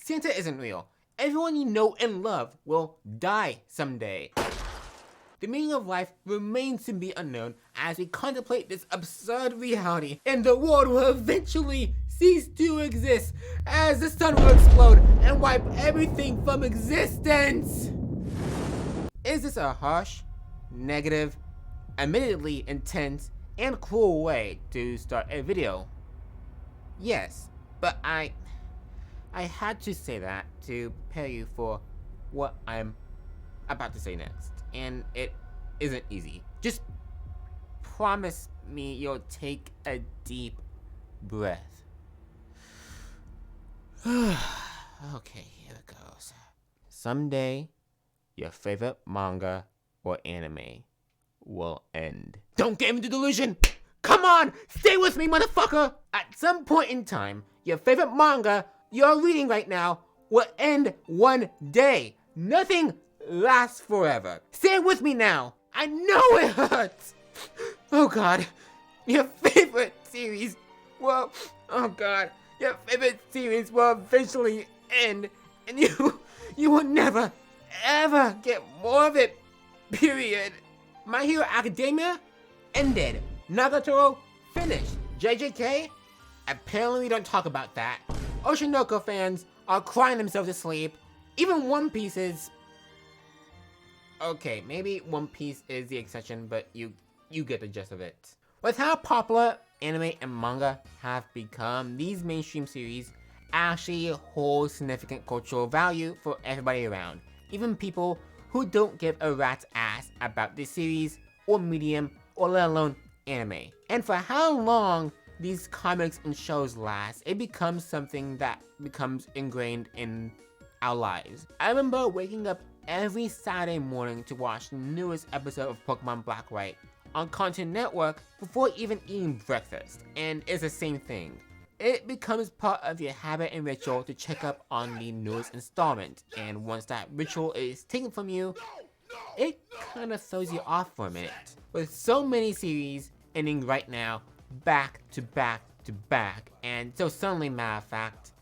Santa isn't real. Everyone you know and love will die someday. The meaning of life remains to be unknown as we contemplate this absurd reality, and the world will eventually cease to exist as the sun will explode and wipe everything from existence. Is this a harsh, negative, admittedly intense, and cruel way to start a video? Yes, but I had to say that to prepare you for what I'm about to say next, and it isn't easy. Just promise me you'll take a deep breath. Okay, here it goes. Someday, your favorite manga or anime will end. Don't get into delusion! Come on! Stay with me, motherfucker! At some point in time, your favorite manga you're reading right now will end one day. Nothing lasts forever. Say it with me now. I know it hurts. Oh God. Your favorite series will, your favorite series will eventually end, and you will never, ever get more of it. Period. My Hero Academia ended. Nagatoro finished. JJK? Apparently we don't talk about that. Oshinoko fans are crying themselves to sleep. Even One Piece is... Okay, maybe One Piece is the exception, but you get the gist of it. With how popular anime and manga have become, these mainstream series actually hold significant cultural value for everybody around. Even people who don't give a rat's ass about this series or medium or let alone anime. And for how long these comics and shows last, it becomes something that becomes ingrained in our lives. I remember waking up every Saturday morning to watch the newest episode of Pokemon Black White on Cartoon Network before even eating breakfast, and it's the same thing. It becomes part of your habit and ritual to check up on the newest installment, and once that ritual is taken from you, it kinda throws you off for a minute. With so many series ending right now, back to back to back, and so suddenly, matter of fact,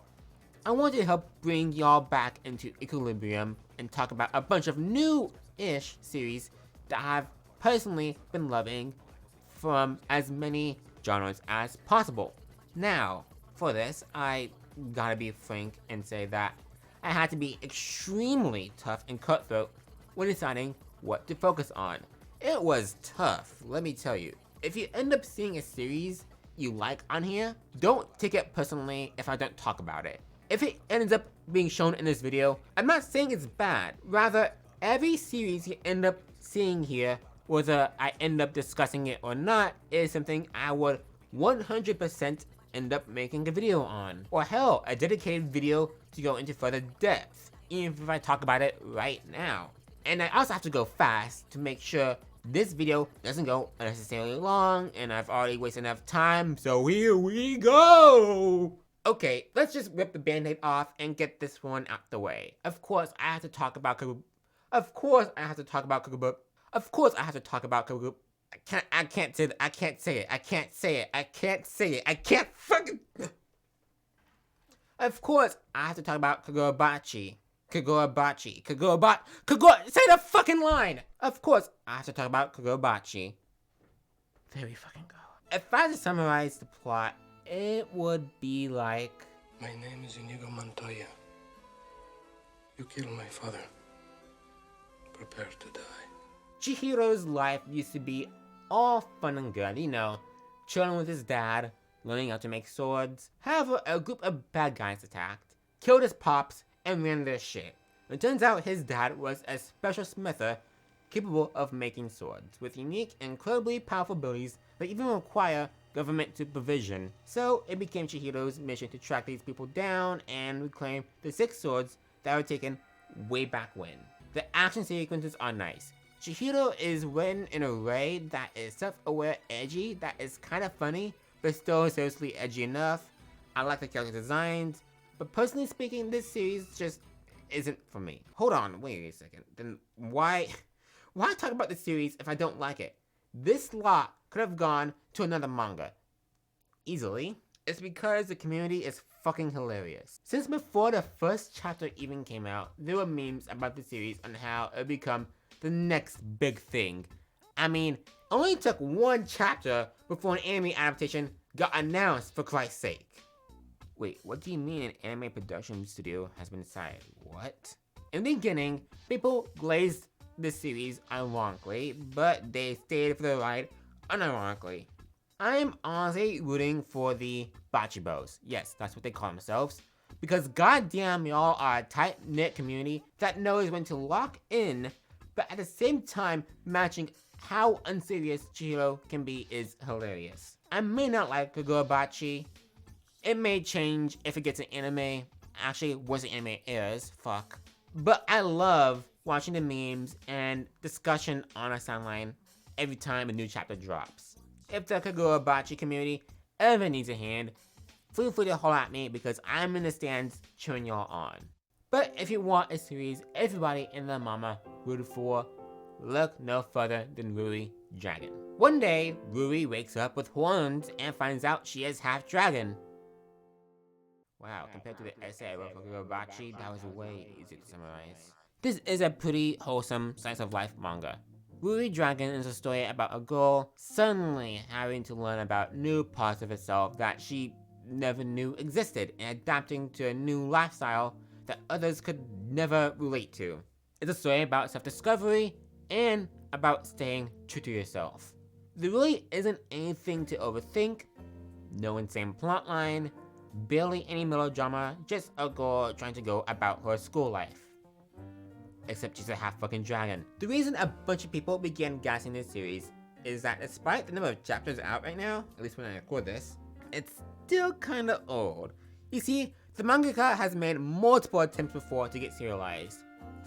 I want to help bring y'all back into equilibrium and talk about a bunch of new-ish series that I've personally been loving from as many genres as possible. Now, for this, I gotta be frank and say that I had to be extremely tough and cutthroat when deciding what to focus on. It was tough, let me tell you. If you end up seeing a series you like on here, don't take it personally if I don't talk about it. If it ends up being shown in this video, I'm not saying it's bad. Rather, every series you end up seeing here, whether I end up discussing it or not, is something I would 100% end up making a video on. Or hell, a dedicated video to go into further depth, even if I talk about it right now. And I also have to go fast to make sure this video doesn't go unnecessarily long, and I've already wasted enough time, so here we go! Okay, let's just rip the band-aid off and get this one out the way. Of course, I have to talk about Kagub. Of course, I have to talk about Kagub. Of course, I have to talk about Kagub. I can't say that. I can't say it. I can't say it. I can't say it. I can't fucking... Of course, I have to talk about Kagurabachi. Say the fucking line! Of course, I have to talk about Kagurabachi. There we fucking go. If I had to summarize the plot, it would be like... My name is Inigo Montoya. You killed my father. Prepare to die. Chihiro's life used to be all fun and good, you know, chilling with his dad, learning how to make swords. However, a group of bad guys attacked, killed his pops, and ran their shit. It turns out his dad was a special smither capable of making swords, with unique, incredibly powerful abilities that even require government supervision. So it became Chihiro's mission to track these people down and reclaim the 6 swords that were taken way back when. The action sequences are nice. Chihiro is written in a way that is self-aware edgy, that is kind of funny, but still seriously edgy enough. I like the character designs, but personally speaking, this series just isn't for me. Hold on, wait a second. Then why talk about this series if I don't like it? This lot could have gone to another manga easily. It's because the community is fucking hilarious. Since before the first chapter even came out, there were memes about the series on how it would become the next big thing. I mean, it only took one chapter before an anime adaptation got announced, for Christ's sake. Wait, what do you mean an anime production studio has been decided? What? In the beginning, people glazed the series ironically, but they stayed for the ride unironically. I'm honestly rooting for the Bachibos. Yes, that's what they call themselves. Because goddamn y'all are a tight-knit community that knows when to lock in, but at the same time matching how unserious Chihiro can be is hilarious. I may not like Kagurabachi. It may change if it gets an anime. Actually, once the anime airs, fuck. But I love watching the memes and discussion on a timeline every time a new chapter drops. If the Kagurabachi community ever needs a hand, feel free to holler at me because I'm in the stands cheering y'all on. But if you want a series everybody in the mama rooted for, look no further than Ruri Dragon. One day, Ruri wakes up with horns and finds out she is half dragon. Wow, compared to the essay I wrote for Kagurabachi, that was way easier to summarize. This is a pretty wholesome slice of life manga. Ruri Dragon is a story about a girl suddenly having to learn about new parts of herself that she never knew existed and adapting to a new lifestyle that others could never relate to. It's a story about self-discovery and about staying true to yourself. There really isn't anything to overthink, no insane plotline, barely any melodrama, just a girl trying to go about her school life. Except she's a half fucking dragon. The reason a bunch of people began gassing this series is that despite the number of chapters out right now, at least when I record this, it's still kinda old. You see, the mangaka has made multiple attempts before to get serialized.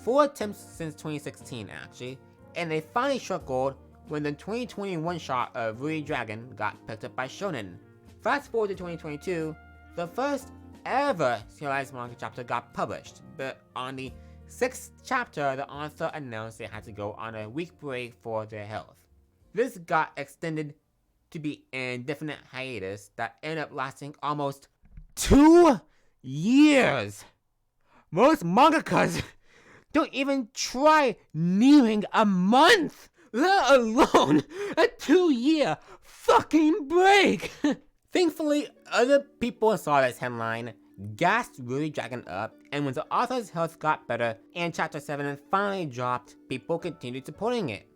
4 attempts since 2016 actually, and they finally struck gold when the 2021 shot of Ruri Dragon got picked up by Shonen. Fast forward to 2022, the first ever serialized manga chapter got published, but on the 6th chapter, the author announced they had to go on a week break for their health. This got extended to be an indefinite hiatus that ended up lasting almost 2 years! Most mangakas don't even try nearing a month, let alone a 2-year fucking break! Thankfully, other people saw this headline, gassed Ruri Dragon up, and when the author's health got better and chapter 7 finally dropped, people continued supporting it.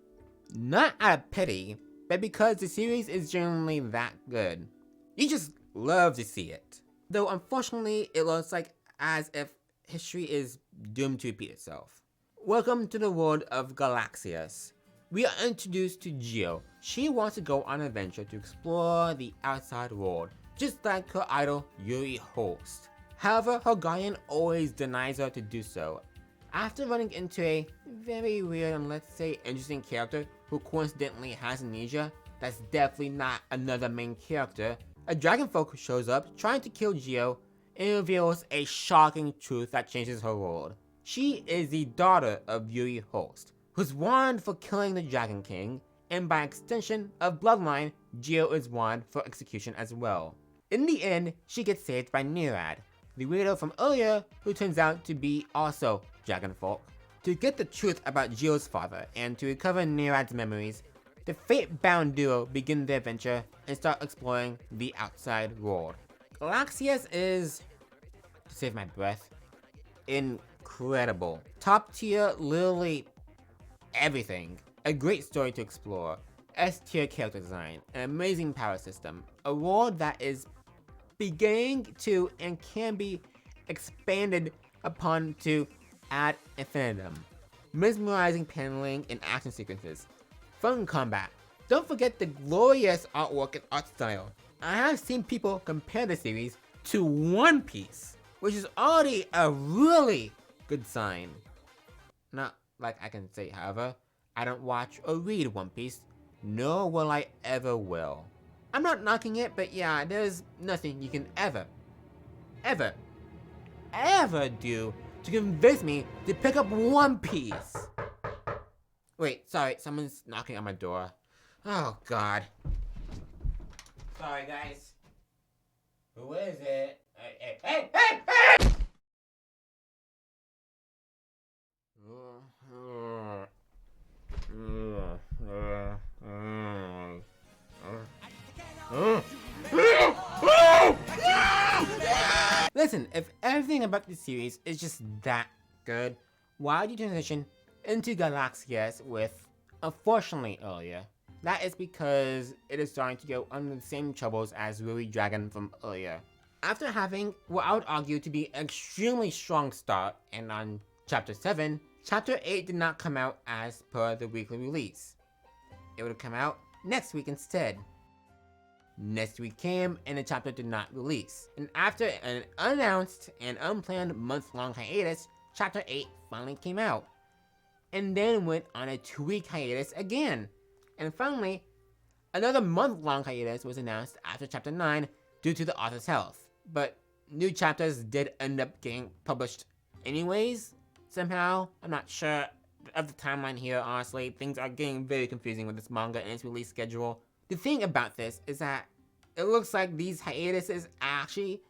Not out of pity, but because the series is genuinely that good. You just love to see it. Though unfortunately, it looks like as if history is doomed to repeat itself. Welcome to the world of Galaxias. We are introduced to Gio. She wants to go on an adventure to explore the outside world, just like her idol Yuri Holst. However, her guardian always denies her to do so. After running into a very weird and let's say interesting character who coincidentally has amnesia, that's definitely not another main character, a dragonfolk shows up trying to kill Gio and reveals a shocking truth that changes her world. She is the daughter of Yuri Holst, who's warned for killing the Dragon King, and by extension of bloodline, Gio is warned for execution as well. In the end, she gets saved by Nerad, the weirdo from earlier who turns out to be also Dragonfolk. To get the truth about Gio's father and to recover Nerad's memories, the fate-bound duo begin their adventure and start exploring the outside world. Galaxias is, to save my breath, incredible. Top tier, literally everything. A great story to explore, S-tier character design, an amazing power system, a world that is beginning to and can be expanded upon to ad infinitum. Mesmerizing paneling and action sequences, fun combat. Don't forget the glorious artwork and art style. I have seen people compare the series to One Piece, which is already a really good sign. Not like I can say, however, I don't watch or read One Piece, nor will I ever will. I'm not knocking it, but yeah, there's nothing you can ever do to convince me to pick up One Piece. Wait, sorry, someone's knocking on my door. Oh god. Sorry guys. Who is it? Hey! Listen, if everything about this series is just that good, why do you transition into Galaxias with unfortunately earlier? That is because it is starting to go under the same troubles as Ruby Dragon from earlier. After having what I would argue to be an extremely strong start, and on Chapter 7, Chapter 8 did not come out as per the weekly release. It would have come out next week instead. Next week came and the chapter did not release. And after an unannounced and unplanned month-long hiatus, Chapter 8 finally came out. And then went on a 2-week hiatus again. And finally, another month-long hiatus was announced after Chapter 9 due to the author's health. But new chapters did end up getting published anyways, somehow. I'm not sure of the timeline here, honestly. Things are getting very confusing with this manga and its release schedule. The thing about this is that it looks like these hiatuses actually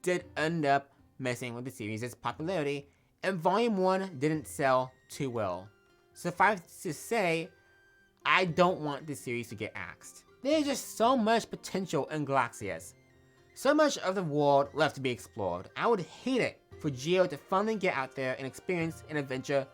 did end up messing with the series' popularity, and Volume 1 didn't sell too well. Suffice to say, I don't want this series to get axed. There's just so much potential in Galaxias. So much of the world left to be explored. I would hate it for Geo to finally get out there and experience an adventure,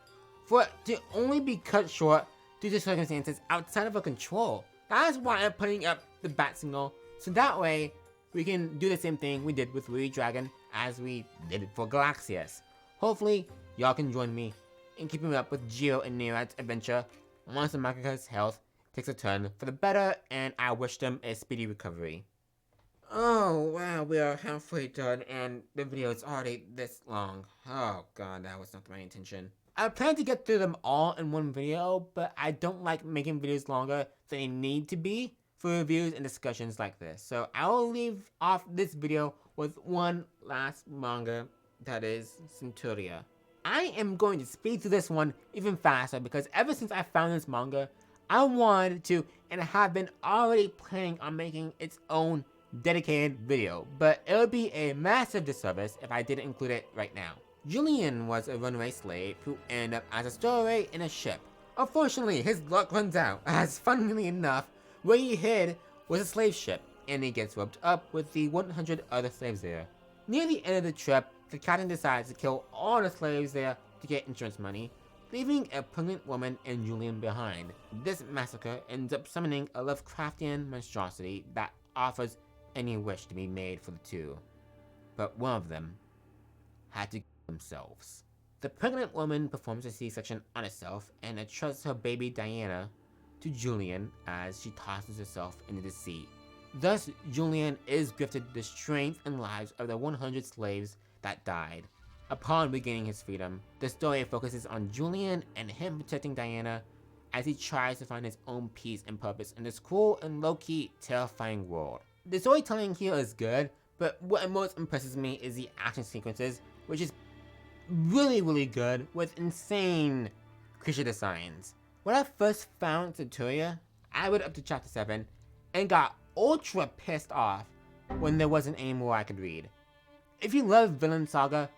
for it to only be cut short due to circumstances outside of our control. That's why I'm putting up the bat signal, so that way we can do the same thing we did with Ruby Dragon as we did for Galaxias. Hopefully, y'all can join me in keeping up with Geo and Nerad's adventure once the mangaka's health takes a turn for the better, and I wish them a speedy recovery. Oh wow, we are halfway done and the video is already this long. Oh god, that was not my intention. I plan to get through them all in one video, but I don't like making videos longer than they need to be for reviews and discussions like this. So I will leave off this video with one last manga, that is Centuria. I am going to speed through this one even faster because ever since I found this manga, I wanted to and have been already planning on making its own dedicated video, but it would be a massive disservice if I didn't include it right now. Julian was a runaway slave who ended up as a stowaway in a ship. Unfortunately, his luck runs out, as funnily enough, where he hid was a slave ship, and he gets roped up with the 100 other slaves there. Near the end of the trip, the captain decides to kill all the slaves there to get insurance money, leaving a pregnant woman and Julian behind. This massacre ends up summoning a Lovecraftian monstrosity that offers any wish to be made for the two. But one of them had to kill themselves. The pregnant woman performs a C-section on herself and entrusts her baby Diana to Julian as she tosses herself into the sea. Thus, Julian is gifted the strength and lives of the 100 slaves that died. Upon regaining his freedom, the story focuses on Julian and him protecting Diana as he tries to find his own peace and purpose in this cruel and low-key terrifying world. The storytelling here is good, but what most impresses me is the action sequences, which is really good with insane creature designs. When I first found Centuria, I read up to Chapter 7 and got ultra pissed off when there wasn't any more I could read. If you love Villain Saga,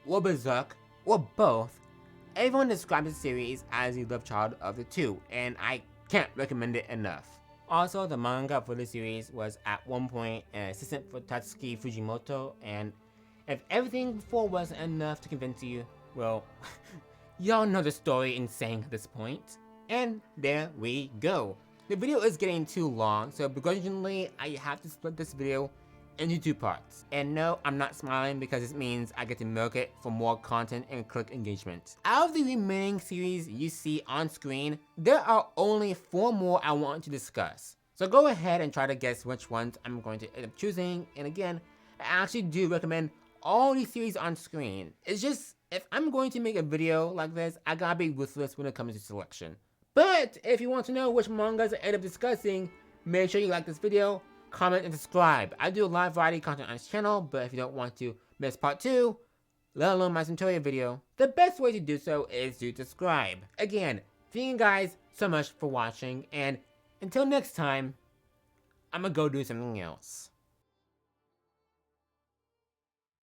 or Berserk, or both, everyone describes the series as the love child of the two, and I can't recommend it enough. Also, the manga for the series was at one point an assistant for Tatsuki Fujimoto, and if everything before wasn't enough to convince you, well, y'all know the story in saying at this point. And there we go. The video is getting too long, so begrudgingly, I have to split this video into 2 parts. And no, I'm not smiling because this means I get to milk it for more content and click engagement. Out of the remaining series you see on screen, there are only 4 more I want to discuss. So go ahead and try to guess which ones I'm going to end up choosing. And again, I actually do recommend all these series on screen. It's just, if I'm going to make a video like this, I gotta be ruthless when it comes to selection. But if you want to know which mangas I end up discussing, make sure you like this video, comment, and subscribe. I do a lot of variety content on this channel, but if you don't want to miss part 2, let alone my Centuria video, the best way to do so is to subscribe. Again, thank you guys so much for watching, and until next time, I'm gonna go do something else.